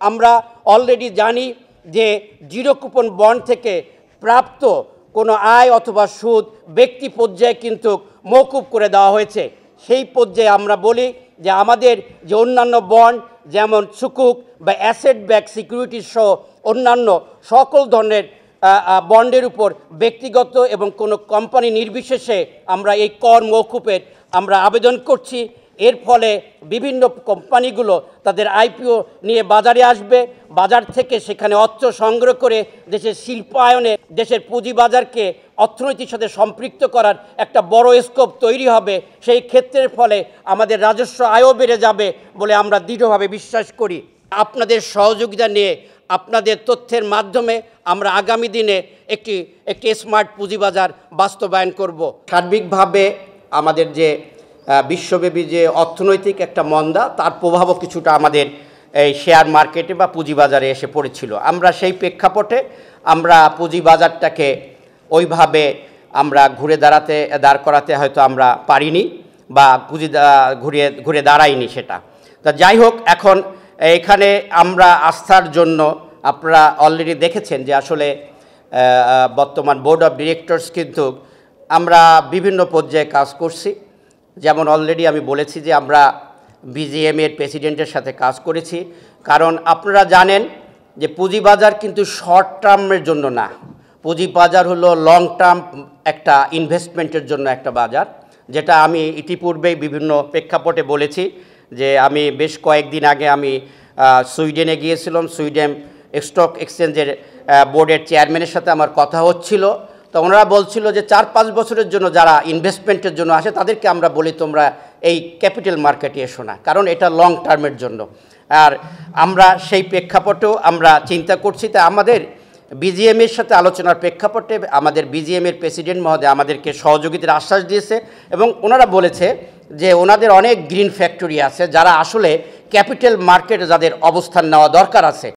আমরা অলরেডি জানি যে জিরো কুপন বন্ড থেকে প্রাপ্ত কোনো আয় অথবা সুদ ব্যক্তি পর্যায়ে কিন্তু মওকুফ করে দেওয়া হয়েছে। সেই পর্যায়ে আমরা বলি যে আমাদের যে অন্যান্য বন্ড যেমন সুকুক বা অ্যাসেট ব্যাক সিকিউরিটি সহ অন্যান্য সকল ধরনের বন্ডের উপর ব্যক্তিগত এবং কোনো কোম্পানি নির্বিশেষে আমরা এই কর মওকুফের আমরা আবেদন করছি। এর ফলে বিভিন্ন কোম্পানিগুলো তাদের আইপিও নিয়ে বাজারে আসবে, বাজার থেকে সেখানে অর্থ সংগ্রহ করে দেশের শিল্পায়নে দেশের পুঁজিবাজারকে অর্থনীতির সাথে সম্পৃক্ত করার একটা বড় স্কোপ তৈরি হবে। সেই ক্ষেত্রের ফলে আমাদের রাজস্ব আয়ও বেড়ে যাবে বলে আমরা দৃঢ়ভাবে বিশ্বাস করি। আপনাদের সহযোগিতা নিয়ে আপনাদের তথ্যের মাধ্যমে আমরা আগামী দিনে একটি স্মার্ট পুঁজিবাজার বাস্তবায়ন করব। সার্বিকভাবে আমাদের যে বিশ্বব্যাপী যে অর্থনৈতিক একটা মন্দা তার প্রভাবও কিছুটা আমাদের এই শেয়ার মার্কেটে বা পুঁজিবাজারে এসে পড়েছিল। আমরা সেই প্রেক্ষাপটে আমরা পুঁজিবাজারটাকে ওইভাবে আমরা দাঁড় করাতে হয়তো আমরা পারিনি বা ঘুরে দাঁড়াইনি সেটা। তা যাই হোক, এখন এখানে আমরা আস্থার জন্য আপনারা অলরেডি দেখেছেন যে আসলে বর্তমান বোর্ড অফ ডিরেক্টরস কিন্তু আমরা বিভিন্ন পর্যায়ে কাজ করছি। যেমন অলরেডি আমি বলেছি যে আমরা বিজিএম এর প্রেসিডেন্টের সাথে কাজ করেছি, কারণ আপনারা জানেন যে পুঁজিবাজার কিন্তু শর্ট টার্মের জন্য না, পুঁজিবাজার হলো লং টার্ম একটা ইনভেস্টমেন্টের জন্য একটা বাজার, যেটা আমি ইতিপূর্বেই বিভিন্ন প্রেক্ষাপটে বলেছি যে আমি বেশ কয়েকদিন আগে আমি সুইডেনে গিয়েছিলাম। সুইডেন স্টক এক্সচেঞ্জের বোর্ডের চেয়ারম্যানের সাথে আমার কথা হচ্ছিল, তো ওনারা বলছিল যে 4-5 বছরের জন্য যারা ইনভেস্টমেন্টের জন্য আসে তাদেরকে আমরা বলি তোমরা এই ক্যাপিটাল মার্কেটে এসো না, কারণ এটা লং টার্মের জন্য। আর আমরা সেই প্রেক্ষাপটেও আমরা চিন্তা করছি। তা আমাদের বিজিএমের সাথে আলোচনার প্রেক্ষাপটে আমাদের বিজিএমের প্রেসিডেন্ট মহোদয় আমাদেরকে সহযোগিতার আশ্বাস দিয়েছে এবং ওনারা বলেছে যে ওনাদের অনেক গ্রিন ফ্যাক্টরি আছে যারা আসলে ক্যাপিটাল মার্কেটে যাদের অবস্থান নেওয়া দরকার আছে।